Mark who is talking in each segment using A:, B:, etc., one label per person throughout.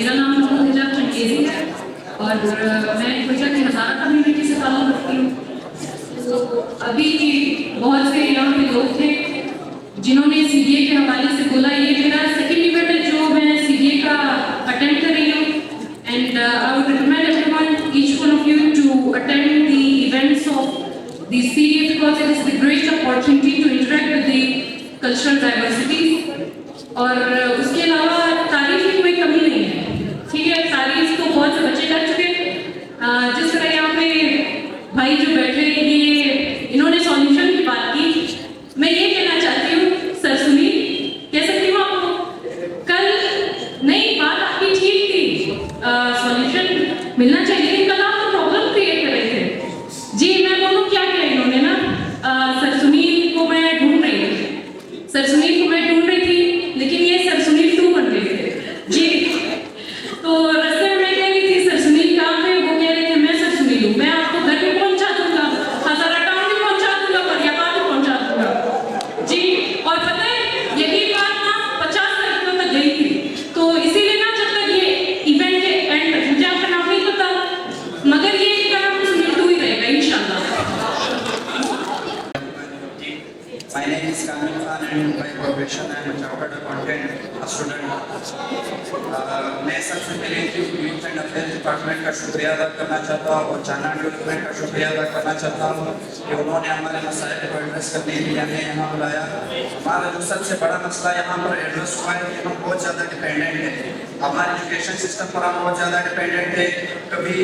A: मेरा नाम मोहम्मद हिजाब चंगेजी है और मैं कोयटा की हज़ारा कम्युनिटी से ताल्लुक़ रखती हूँ। तो अभी बहुत से यहाँ पे लोग थे जिन्होंने CDA के हवाले से बोला। ये मेरा सेकेंड इवेंट है जो मैं CDA का अटेंड कर रही हूँ and I would recommend everyone, each one of you to attend the events of the CDA because it is the great opportunity to interact with the cultural diversity. और उसके अलावा तारीफ की कोई कमी नहीं है, ठीक है। तारीफ तो बहुत से बच्चे कर चुके हैं। जिस तरह यहाँ पे भाई जो बैठे ये इन्होंने सॉल्यूशन की बात की, मैं ये कहना चाहती हूँ सर सुनील, कह सकती हूँ आपको कल नहीं बात आपकी ठीक थी, सॉल्यूशन मिलना चाहिए, लेकिन कल आप तो प्रॉब्लम क्रिएट कर रहे थे। जी मैं बोलूँ क्या किया इन्होंने ना, सर सुनील को मैं ढूंढ रही थी, सर सुनील को मैं ढूंढ रही थी, लेकिन ये सर सुनील 2 बन गए थे जी। तो रास्ते में मैं कह रही थी सर सुनील कहाँ पे, वो कह रहे थे मैं सर सुनील हूँ, मैं आपको घर पे पहुँचा दूंगा, हज़ारा टाउन भी पहुँचा दूंगा, फरियाबाद भी पहुँचा दूंगा जी। और पता है यही बात ना 50 लड़कियों तक गई थी। तो इसीलिए ना जब तक ये इवेंट के एंड तक, मुझे आपका नाम नहीं पता मगर ये नाम सुनील 2 ही रहेगा इंशाल्लाह।
B: My name is Kamil Khan and by profession I am a chartered accountant, a student. मैं सबसे पहले यूथ एंड अफेयर्स डिपार्टमेंट का शुक्रिया अदा करना चाहता हूँ और चाइना डेवलपमेंट का शुक्रिया अदा करना चाहता हूँ कि उन्होंने हमारे मसाइल को एड्रेस करने के लिए हमें यहाँ बुलाया। हमारा जो सबसे बड़ा मसला यहाँ पर एड्रेस हुआ है कि हम बहुत ज़्यादा डिपेंडेंट हैं, हमारे एजुकेशन सिस्टम पर हम बहुत ज़्यादा डिपेंडेंट है। कभी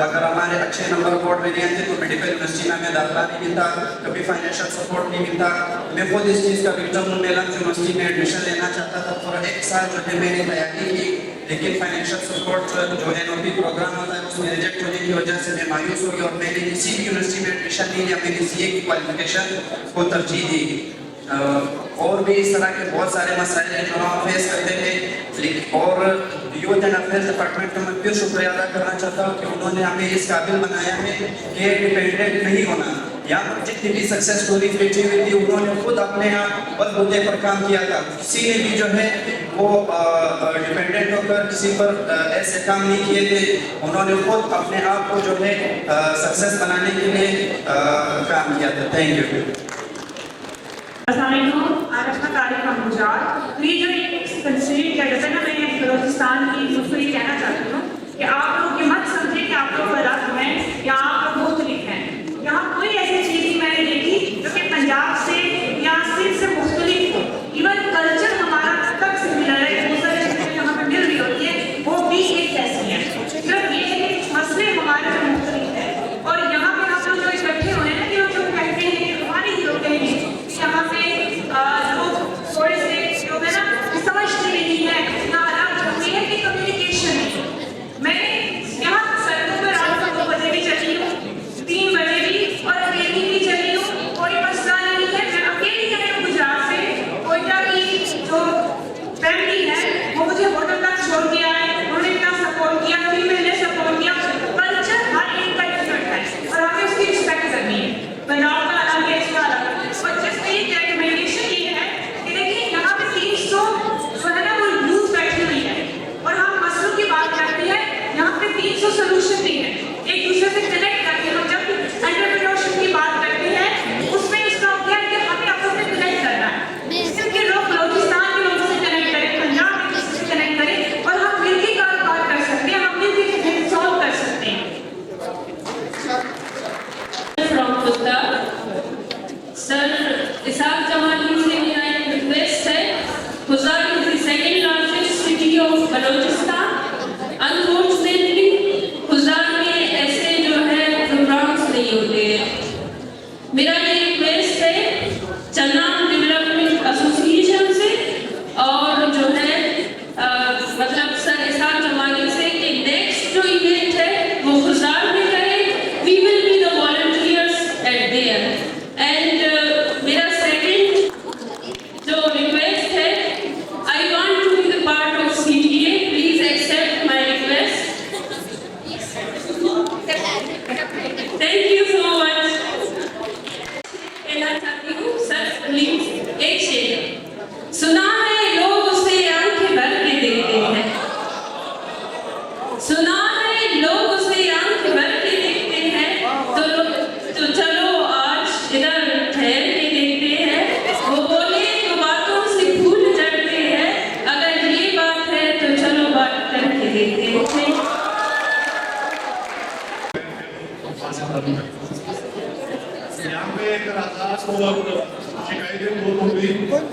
B: अगर हमारे अच्छे नंबर बोर्ड में नहीं आते तो मेडिकल यूनिवर्सिटी में हमें दाखिला नहीं मिलता, कभी फाइनेंशियल सपोर्ट नहीं मिलता। मैं खुद इस चीज़ का विक्टिम हूँ। मैं लंच यूनिवर्सिटी में एडमिशन लेना चाहता था, पूरा 1 साल जो है मैंने तैयारी की, लेकिन फाइनेंशियल सपोर्ट जो NOP प्रोग्राम होता है उसमें रिजेक्ट होने की वजह से मैं मायूस हो गया और मैंने किसी भी यूनिवर्सिटी में एडमिशन नहीं लिया। मैंने CA की क्वालिफिकेशन को तरजीह दी। और भी इस तरह के बहुत सारे मसाइल हैं जो हम फेस करते थे। और यूथ एंड अफेयर्स डिपार्टमेंट का मैं फिर शुक्रिया अदा करना चाहता हूँ कि उन्होंने हमें इस काबिल बनाया है कि डिपेंडेंट नहीं होना। यहाँ पर जितनी भी सक्सेस स्टोरी बैठी हुई थी उन्होंने खुद अपने यहाँ बलबूते पर काम किया था। किसी ने भी जो है वो डिपेंडेंट होकर किसी पर ऐसे काम नहीं किए थे, उन्होंने खुद अपने आप को जो है सक्सेस बनाने के लिए काम किया था। Thank you.
A: आज अपना कार्यक्रम गुजरात, तो ये जो एक कंसीड क्या कहते हैं ना, मैं बलोचिस्तान की मुझको ये कहना चाहती हूँ कि आप लोग ये मत समझे कि आप लोग अलग हैं या आप लोग मुख्तलिफ हैं। यहाँ कोई ऐसी चीज़ नहीं मैंने देखी जो कि पंजाब से या सिंध से मुख्तलिफ हो। इवन कल्चर हमारा तक सिमिलर है, बहुत सारी चीज़ें यहाँ पे मिल रही होती है वो भी एक जैसी है। सिर्फ ये है कि मसले हमारे जो मुख्तलिफ है और यहाँ पे हम लोग जो इकट्ठे हुए हैं ना कि जो कहते हैं हमारे ही लोग कहेंगे यहाँ पे लोग थोड़े से जो है ना समझते नहीं है ना अलग होती है कि कम्युनिकेशन। मैंने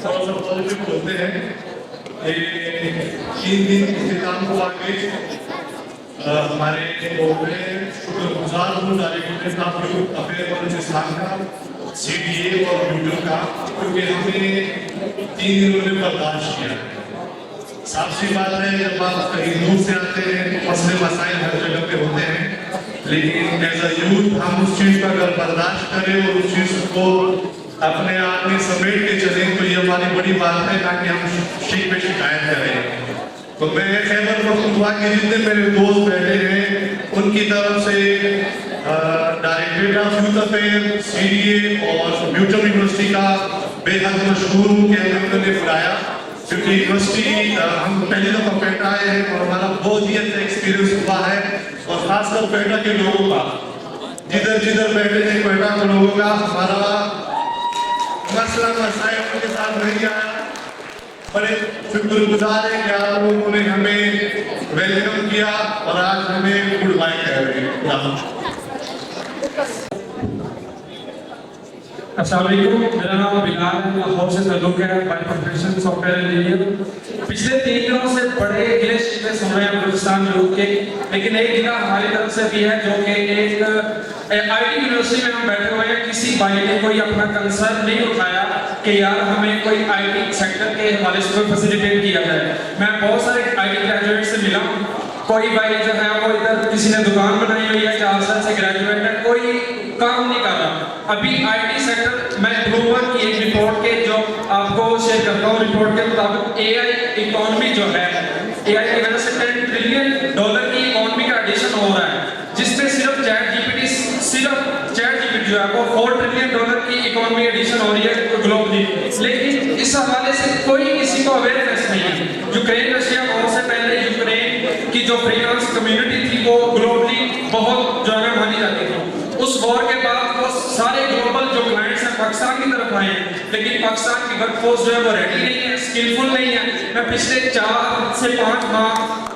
C: थोड़ा सा पॉजिटिव बोलते हैं। ये 3 दिन इख्तिताम को आगे हमारे शुक्रगुजार हूँ डायरेक्टर साहब यूथ अफेयर बलूचिस्तान का, CDA और यूट्यूब का, क्योंकि हमने 3 दिनों में बर्दाश्त किया है। साफ सी बात है, जब आप कहीं दूर से आते हैं मसले मसाइल हर जगह पे होते हैं, लेकिन एज अ यूथ हम उस चीज़ को अगर बर्दाश्त करें और उस चीज़ को अपने आप में समेट के चलें तो ये हमारी बड़ी बात है, ना कि हम शिक पे शिकायत करें। तो मैं खैबर पख्तूनख्वा के जितने मेरे दोस्त बैठे हैं उनकी तरफ से directorate of youth affair, CDA और म्यूचुअल यूनिवर्सिटी का बेहद मशहूर हूँ कि हमें उन्होंने बुलाया, क्योंकि यूनिवर्सिटी हम पहली दफ़ा पेटा आए हैं और हमारा बहुत ही अच्छा एक्सपीरियंस हुआ है, और ख़ासकर पेटा के लोगों का, जिधर बैठे हैं पेटा के लोगों का हमारा मसला मसाइल उनके साथ नहीं आया। बड़े शुक्रगुजार हैं कि आप लोगों ने हमें वेलकम किया और आज हमें गुड बाय कह रहे हैं।
D: अस्सलाम वालेकुम, मेरा नाम बिलाल है, लाहौर से ताल्लुक़ है, बाय प्रोफेशन सॉफ्टवेयर इंजीनियर। पिछले 3 दिनों से बड़े गिले शिकवे सुन रहे हैं बलूचिस्तान यूथ के, लेकिन एक गिला हमारी तरफ से भी है, जो कि एक IT यूनिवर्सिटी में हम बैठे हुए हैं, किसी भाई ने कोई अपना कंसर्न नहीं उठाया कि यार हमें कोई IT सेक्टर के हवाले से कोई फैसिलिटेट किया जाए। मैं बहुत सारे IT ग्रेजुएट से मिला, कोई भाई जो है वो इधर किसी ने दुकान बनाई हुई है, 4 साल से ग्रेजुएट है, कोई काम नहीं कर रहा। अभी IT सेक्टर, मैं ब्लूमबर्ग की एक रिपोर्ट के जो आपको शेयर करता हूँ, रिपोर्ट के मुताबिक AI इकोनॉमी जो है, AI की वजह से $10 ट्रिलियन की इकोनॉमी का एडिशन हो रहा है, जिसमें सिर्फ चैट जीपीटी जो है वो $4 ट्रिलियन की इकोनॉमी एडिशन हो रही है ग्लोबली। लेकिन इस हवाले से कोई किसी को अवेयरनेस नहीं है। यूक्रेन रशिया वॉर से पहले यूक्रेन की जो फ्रीलांस कम्युनिटी थी वो ग्लोबली बहुत जो है मानी जाती थी। उस वॉर के बाद वो सारे ग्लोबल जो क्लाइंट्स हैं पाकिस्तान की तरफ आए, लेकिन पाकिस्तान की वर्कफोर्स जो है वो रेडी नहीं है, स्किलफुल नहीं है। मैं पिछले 4 से 5 माह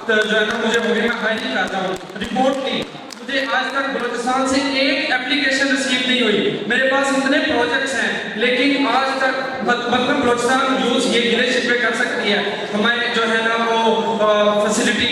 D: जो है ना मुझे मैं हाई करता हूँ रिपोर्ट की, मुझे आज तक बलूचिस्तान से एक एप्लीकेशन रिसीव नहीं हुई। मेरे पास इतने प्रोजेक्ट्स हैं, लेकिन आज तक मतलब बलूचिस्तान यूथ ये गिले शिकवे कर सकती है, हमारे जो है ना वो फैसिलिटी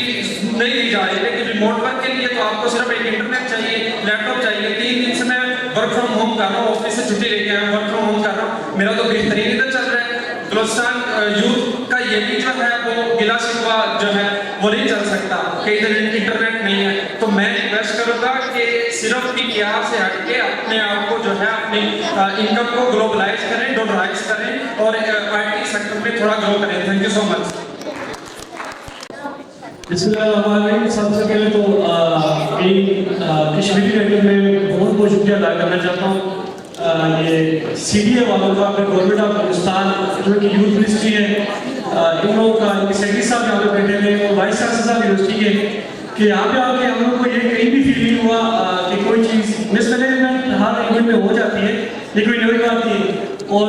D: नहीं दी जा रही। लेकिन रिमोट वर्क के लिए तो आपको सिर्फ एक इंटरनेट चाहिए, लैपटॉप चाहिए। 3 दिन से मैं वर्क फ्रॉम होम कर रहा हूँ, ऑफिस से छुट्टी लेके आया, वर्क फ्रॉम होम कर रहा हूँ, मेरा तो बेहतरीन इधर चल रहा है। बलूचिस्तान यूथ का ये भी जो है वो गिला शिकवा जो है वो नहीं चल सकता कि इधर इंटरनेट नहीं है। तो मैं रिक्वेस्ट करूँगा कि सिर्फ PTR से हट के अपने आप को जो है अपनी इनकम को ग्लोबलाइज करें, डॉलराइज करें और IT सेक्टर में थोड़ा ग्रो करें। Thank you so much.
E: सबसे पहले तो कश्मीरी लैंग्वेज में बहुत बहुत शुक्रिया अदा करना चाहता हूँ ये CDA वालों का, गवर्नमेंट ऑफ पाकिस्तान जो कि यूथ मिनिस्ट्री है, इन लोगों का, सेक्रेटरी साहब यहाँ पे बैठे हुए और वाइस चांसलर साहब यूनिवर्सिटी के, कि यहाँ पे आके हम लोग को ये कहीं भी फील नहीं हुआ कि कोई चीज़ मिसमैनेजमेंट हर इवेंट में हो जाती है, ये कोई नई बात नहीं है। और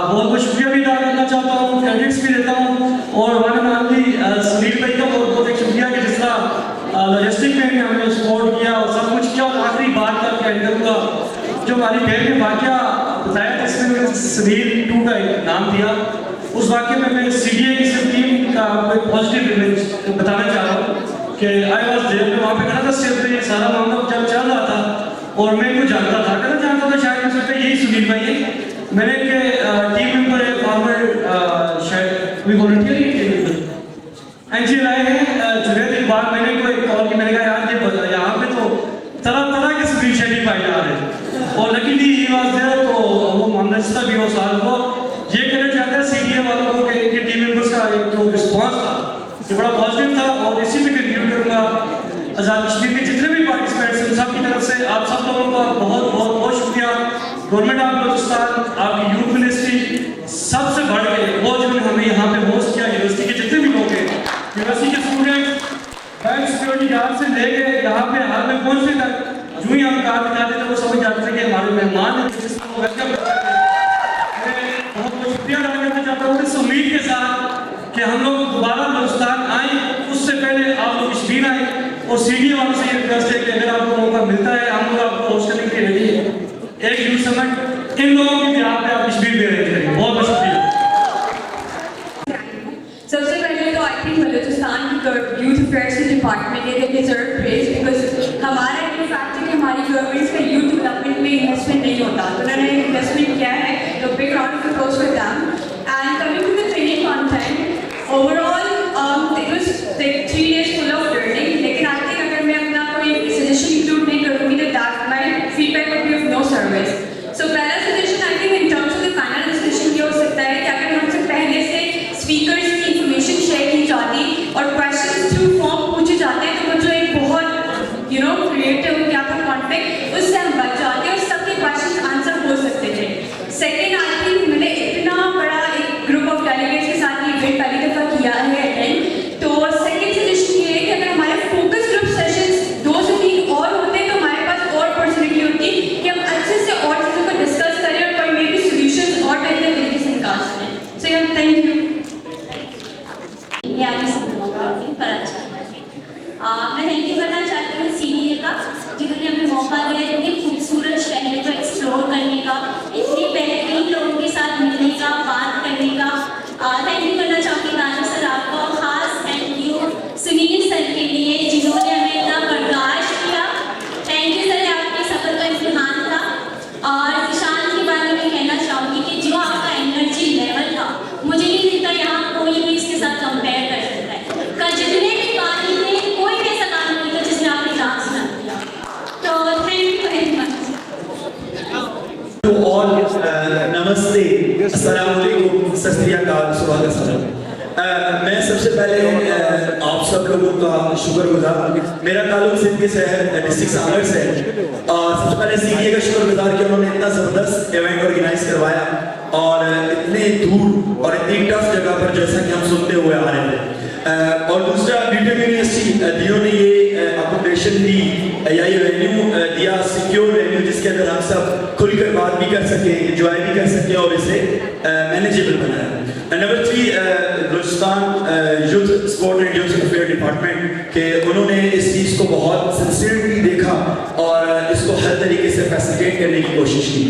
E: बहुत बहुत शुक्रिया भी अदा करना चाहता हूँ, क्रेडिट्स भी देता हूँ, और वन एंड ओनली सुनील भाई का बहुत बहुत एक शुक्रिया कि जिस तरह लॉजिस्टिक में भी हमने सपोर्ट किया और सब कुछ किया। और आखिरी बात का एंड का जो हमारी बहन ने वाक़या बताया था, इसमें मैंने सुनील 2 का एक नाम दिया, उस वाक़े में मैं CDA की सिर्फ टीम का पॉजिटिव रिव्यू बताना चाह रहा हूँ कि आई वॉज देयर, मैं वहाँ पे खड़ा था स्टेज पे, सारा मामला जब चल रहा था और मैं इनको जानता था, कहना जानता था शायद मैं सोचता यही सुनील भाई है। मैंने टीम मेंबर है फॉर्मर, शायद भी वॉलंटियर ही टीम मेंबर एनजीएल आए हैं जुनैद इकबाल। मैंने को एक कॉल की, मैंने कहा यार ये यहाँ पे तो तरह के स्क्रीन शेडिंग पाए जा रहे हैं, और लकीली ये बात है तो वो मामला भी हो साल को ये कहना चाहता है CDA वालों को कि इनके टीम मेंबर्स का एक जो रिस्पॉन्स था ये बड़ा पॉजिटिव था। और इसी में कंट्रीब्यूट करूँगा आज़ाद कश्मीर के जितने भी पार्टिसिपेंट्स हैं सब की तरफ से आप सब लोगों का बहुत बहुत बहुत शुक्रिया। गवर्नमेंट ऑफ बलूचिस्तान, आपकी यूथ मिनिस्ट्री, सबसे बढ़ के वो जिन्होंने हमें यहाँ पे होस्ट किया, यूनिवर्सिटी के जितने भी लोग हैं, यूनिवर्सिटी के स्टूडेंट्स, बैंक सिक्योरिटी गार्ड से लेके यहाँ पे हाल में पहुँचने तक, जो ही हम कार्ड दिखाते थे वो समझ जाते थे कि हमारे मेहमान हैं, जिसको वेलकम करते थे। मैं बहुत बहुत शुक्रिया अदा करना चाहता हूँ इस उम्मीद के साथ कि हम लोग दोबारा बलूचिस्तान आए, उससे पहले आप लोग कश्मीर आए, और CDA वालों से ये रिक्वेस्ट है कि अगर आपको मौका मिलता है हम लोग आपको होस्ट करने के लिए रेडी है। एक यूथ समिट इन लोगों की भी आप कश्मीर भी अरेंज करेंगे। बहुत बहुत शुक्रिया।
A: शुक्रिया, थैंक यू।
F: ये आपने सब लोगों का पर अच्छा मैं थैंक यू करना चाहती हूँ सीडीए का, जिन्होंने हमें मौका दिया इतनी खूबसूरत शहर को एक्सप्लोर करने का, इतने बेहतरीन लोगों के साथ मिलने का, बात करने का। थैंक यू करना चाहूँगी नाजिम सर आपको, खास थैंक यू सुनील सर के लिए जिन्होंने हमें इतना बर्दाश्त किया। थैंक यू सर, आपके सफर का इम्तिहान था। और निशान के बारे में कहना चाहूँगी कि जो आपका एनर्जी लेवल था, मुझे नहीं लगता यहाँ कोई भी इसके साथ कंपेयर कर सकता है। का जितने भी गाने थे, कोई भी ऐसा गाना नहीं था जिसमें आपने डांस ना किया। तो thank you very much.
G: To all, नमस्ते, अस्सलाम वालेकुम, सत श्री अकाल, सुबह का सलाम। मैं सबसे पहले आप सब लोगों का शुक्रगुजार, मेरा ताल्लुक सिंध के शहर डिस्ट्रिक्ट सागर से है, और सबसे पहले सीडीए का शुक्रगुजार कि उन्होंने इतना ज़बरदस्त इवेंट ऑर्गेनाइज करवाया और इतने दूर और इतनी टफ जगह पर, जैसा कि हम सुनते हुए आ रहे थे। और दूसरा बीटेक यूनिवर्सिटी जिन्होंने ये अकोमोडेशन दी या ये वेन्यू दिया, सिक्योर वेन्यू जिसके अंदर हम सब खुलकर बात भी कर सकें, एंजॉय भी कर सकें और इसे मैनेजेबल बनाया। Number 3, Balochistan youth sport and youth affair department के उन्होंने इस चीज़ को बहुत सिंसियरली देखा और इसको हर तरीके से फैसिलिटेट करने की कोशिश की।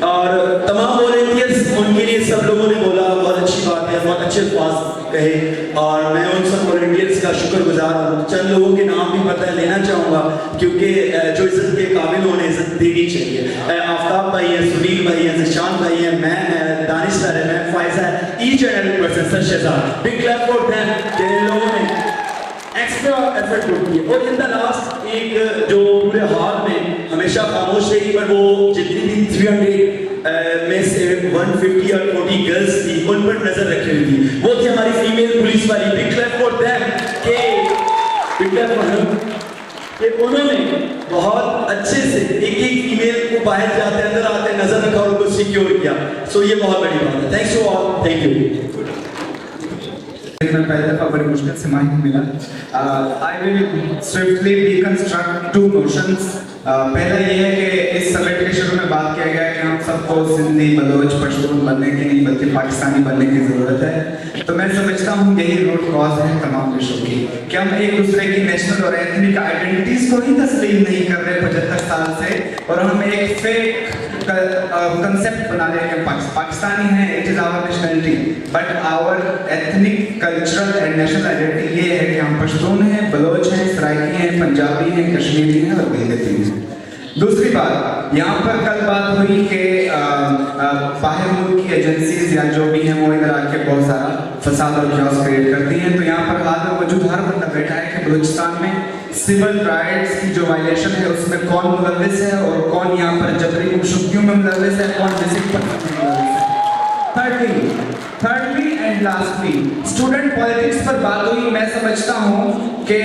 G: और तमाम वॉलंटियर्स, उनके लिए सब लोगों ने बोला बहुत अच्छी बात है, बहुत अच्छे अल्फाज कहे, और मैं उन सब वॉलंटियर्स का शुक्रगुजार हूँ। चंद लोगों के नाम भी पता लेना चाहूँगा क्योंकि जो इज्जत के काबिल उन्हें इज्जत देनी चाहिए। आफ्ताब भाई है, सुनील भाई है, जिशान भाई है, मैं दानिश सर है, मैं फायजा है, each and every person, sir Shahzad, big clap for them कि इन लोगों ने एक्स्ट्रा एफर्ट पुट किए। और इन द लास्ट एक जो पूरे हाल में हमेशा खामोश रही, पर वो जितनी भी 300 में से 150 और 40 गर्ल्स थी, उन पर नजर रखी हुई थी, वो थी हमारी फीमेल पुलिस वाली। बिग क्लैप फॉर देम कि बिग क्लैप फॉर देम कि उन्होंने बहुत अच्छे से एक एक फीमेल को बाहर जाते अंदर आते नजर रखा और उनको सिक्योर किया। सो ये बहुत बड़ी बात है। Thanks to all, thank you.
B: मैं पहली दफा बड़ी मुश्किल से माइक मिला। I will swiftly deconstruct 2 notions. पहला ये है कि इस समिट के शुरू में बात किया गया कि हम सबको सिंधी, बलोच, पश्तून बनने की नहीं बल्कि पाकिस्तानी बनने की ज़रूरत है। तो मैं समझता हूँ यही रूट कॉज है तमाम विषयों की, कि हम एक दूसरे की नेशनल और एथनिक आइडेंटिटीज़ को ही तस्लीम नहीं कर रहे 75 साल से, और हम एक फेक कंसेप्ट बना रहे हैं कि पाकिस्तानी है, it is our nationality, but our ethnic, cultural and national identity ये है कि हम पश्तून हैं, बलोच हैं, सराइकी हैं, पंजाबी हैं, कश्मीरी हैं और बिलगती हैं। दूसरी बात, यहाँ पर कल बात हुई कि बाहर मुल्क की एजेंसीज या जो भी हैं वो इधर आके बहुत सारा फसाद और chaos क्रिएट करती हैं। तो यहाँ पर हाल में मौजूद हर बंदा बैठा है कि बलूचिस्तान में सिविल राइट्स की जो वायलेशन है उसमें कौन मुलविस है और कौन यहाँ पर जबरी गुमशुदगियों में मुलविस है, कौन बेसिक पर मुलविस है। Thirdly and lastly, student politics पर बात हुई। मैं समझता हूँ कि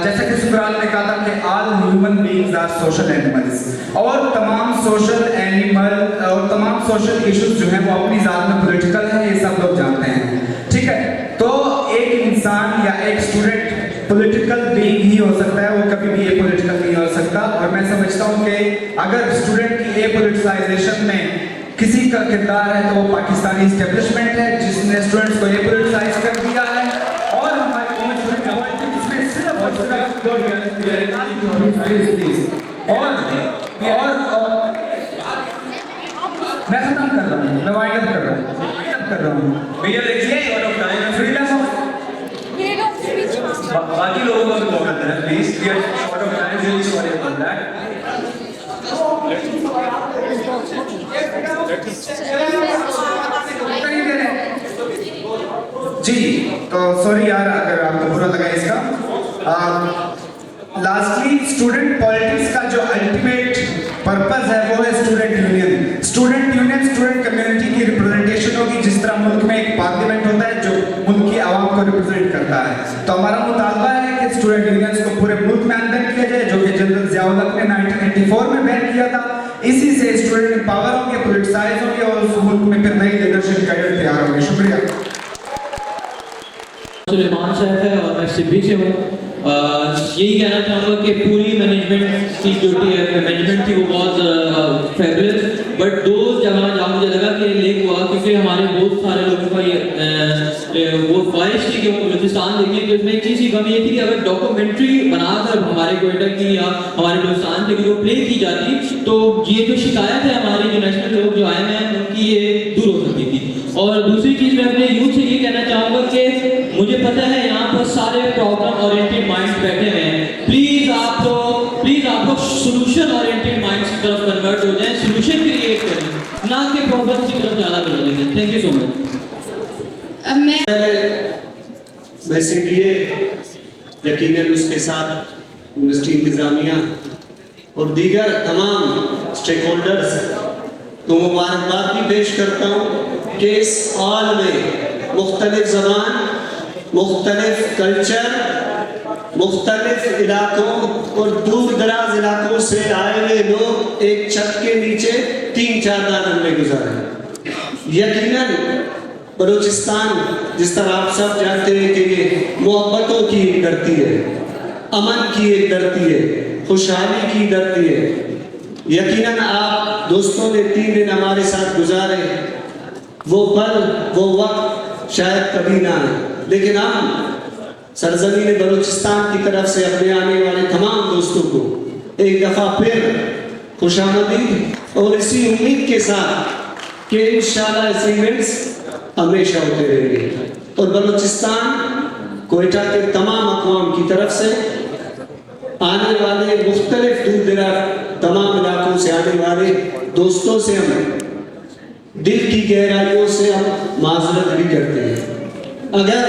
B: जैसा कि सुकरात ने कहा था कि all human beings are social animals, और तमाम सोशल एनिमल और तमाम सोशल इश्यूज जो हैं वो अपनी ज़ात में पॉलिटिकल हैं, ये सब लोग जानते हैं, ठीक है। तो एक इंसान या एक स्टूडेंट पॉलिटिकल बीइंग ही हो सकता है, वो कभी भी एपॉलिटिकल नहीं हो सकता। और मैं समझता हूँ कि अगर स्टूडेंट की एपॉलिटिसाइजेशन में किसी का किरदार है तो वो पाकिस्तानी एस्टेब्लिशमेंट है जिसने स्टूडेंट्स को एपॉलिटिसाइज कर दिया है। और हमारी पॉलिटिक्स में सिर्फ और मैं खत्म कर रहा हूँ, मैं वाइंड अप कर रहा हूँ भैया। देखिए फ्रीडम ऑफ बाकी लोगों को भी मौका देना please. We are short of time, really sorry about that. जी तो सॉरी यार अगर आपको बुरा लगा इसका। लास्टली, स्टूडेंट पॉलिटिक्स का जो अल्टीमेट पर्पस है वो है student union. Student union student community की रिप्रेजेंटेशन होगी, जिस तरह मुल्क में एक पार्लियामेंट होता है जो मुल्क की आवाम को रिप्रेजेंट करता है। तो हमारा मुतालबा है कि स्टूडेंट यूनियंस को पूरे मुल्क में बैन किया जाए, जो कि जनरल ज़ियाउल हक ने 1984 में बैन किया था। इसी से स्टूडेंट एम्पावर होंगे, पॉलिटिसाइज होंगे और उस मुल्क में फिर नई लीडरशिप कैडर तैयार होंगे। शुक्रिया।
E: सुलेमान साहब है और मैं सिब्बी से हूँ।
H: यही कहना चाहूँगा कि पूरी मैनेजमेंट की जो मैनेजमेंट थी वो बहुत फेबरस, बट दो जगह जहाँ मुझे लगा कि लेक हुआ, क्योंकि हमारे बहुत सारे लोगों का ये वो ख्वाहिश थी कि वो बलूचिस्तान देखें, तो इसमें एक चीज़ की कमी ये थी कि अगर डॉक्यूमेंट्री बनाकर हमारे कोयटा की या हमारे बलूचिस्तान की जो प्ले की जाती तो ये जो शिकायत है हमारे जो नेशनल लोग जो आए हैं उनकी ये दूर हो सकती थी। और दूसरी चीज़ मैं अपने यूथ से ये कहना चाहूँगा कि मुझे पता है यहाँ पर सारे प्रॉब्लम ओरिएंटेड माइंड्स बैठे हुए हैं, प्लीज़ आप लोग सोल्यूशन ओरिएंटेड माइंड्स की तरफ कन्वर्ट हो जाएं, सोल्यूशन क्रिएट करें, ना कि प्रॉब्लम्स की तरफ ज़्यादा बढ़ जाएंगे। Thank you so much.
G: मैं सीडीए यकीनन उसके साथ यूनिवर्सिटी इंतजामिया और दीगर तमाम स्टेक होल्डर्स को मुबारकबाद भी पेश करता हूँ कि इस हॉल में मुख्तलिफ ज़बान, मुख्तलिफ कल्चर, मुख्तलिफ इलाकों और दूर दराज इलाकों से आए हुए लोग एक छत के नीचे 3-4 दिन में गुजारे। यकीनन बलूचिस्तान जिस तरह आप सब जानते हैं कि ये मोहब्बतों की एक धरती है, अमन की एक धरती है, खुशहाली की धरती है। यकीनन आप दोस्तों ने 3 दिन हमारे साथ गुजारे, वो पल वो वक्त शायद कभी ना आए, लेकिन हम सरजमीन बलूचिस्तान की तरफ से अपने आने वाले तमाम दोस्तों को एक दफ़ा फिर खुशामदीद और इसी उम्मीद के साथ कि इंशाल्लाह इस इवेंट्स हमेशा होते रहेंगे और बलूचिस्तान कोयटा के तमाम अक़वाम की तरफ से आने वाले मुख्तलिफ दूर दराज तमाम इलाकों से आने वाले दोस्तों से हम दिल की गहराइयों से हम माज़रत भी करते हैं। अगर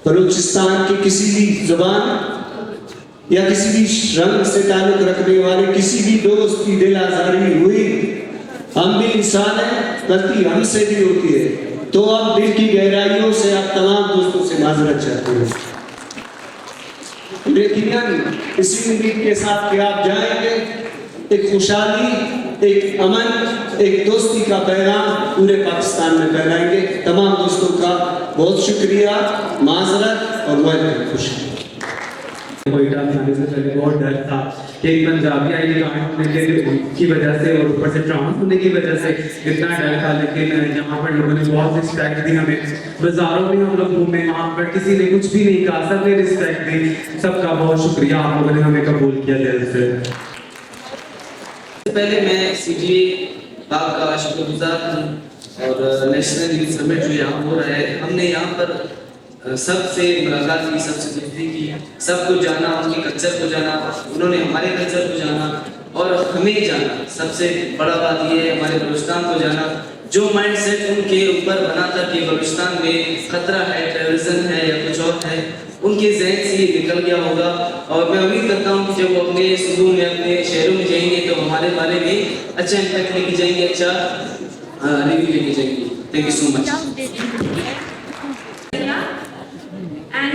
G: बलूचिस्तान की किसी भी ज़बान या किसी भी रंग से ताल्लुक़ रखने वाले किसी भी दोस्त की दिल आज़ारी हुई, हम भी इंसान हैं, गलती हमसे भी होती है, तो आप दिल की गहराइयों से आप तमाम दोस्तों से माज़रत चाहते हैं। लेकिन इसी उम्मीद के साथ कि आप जाएंगे, एक खुशहाली, एक अमन, एक दोस्ती का पैगाम पूरे पाकिस्तान में फैलाएंगे। तमाम दोस्तों का बहुत शुक्रिया, माज़रत और वेलकम। खुशी
D: कोयटा में आने से पहले बहुत डर था कि एक पंजाबी आई की वजह से और ऊपर से ट्रांस होने की वजह से इतना डर था, लेकिन यहाँ पर लोगों ने बहुत रिस्पेक्ट दी हमें। बाजारों में हम लोग घूमे, वहाँ पर किसी ने कुछ भी नहीं कहा, सबने रिस्पेक्ट दी। सबका बहुत शुक्रिया, आप लोगों ने हमें कबूल किया दिल से।
I: पहले मैं सीडीए का शुक्रगुजार हूँ और नेशनल यूथ समिट जो यहाँ हो रहा है, हमने यहाँ पर सबसे मुलाकात की, सबसे दोस्ती की, सबको जाना, उनके कल्चर को जाना, उन्होंने हमारे कल्चर को जाना और हमें जाना। सबसे बड़ा बात ये है हमारे बलूचिस्तान को जाना। जो माइंड सेट उनके ऊपर बना था कि बलूचिस्तान में खतरा है, टेररिज्म है या कुछ और है, उनके जहन से ये निकल गया होगा। और मैं उम्मीद करता हूँ कि जब वो अपने सूबों में, अपने शहरों में जाएंगे तो हमारे बारे में अच्छा इम्पैक्ट लेके जाएंगे, अच्छा रिव्यू लेके जाएंगे। Thank you so much.
A: And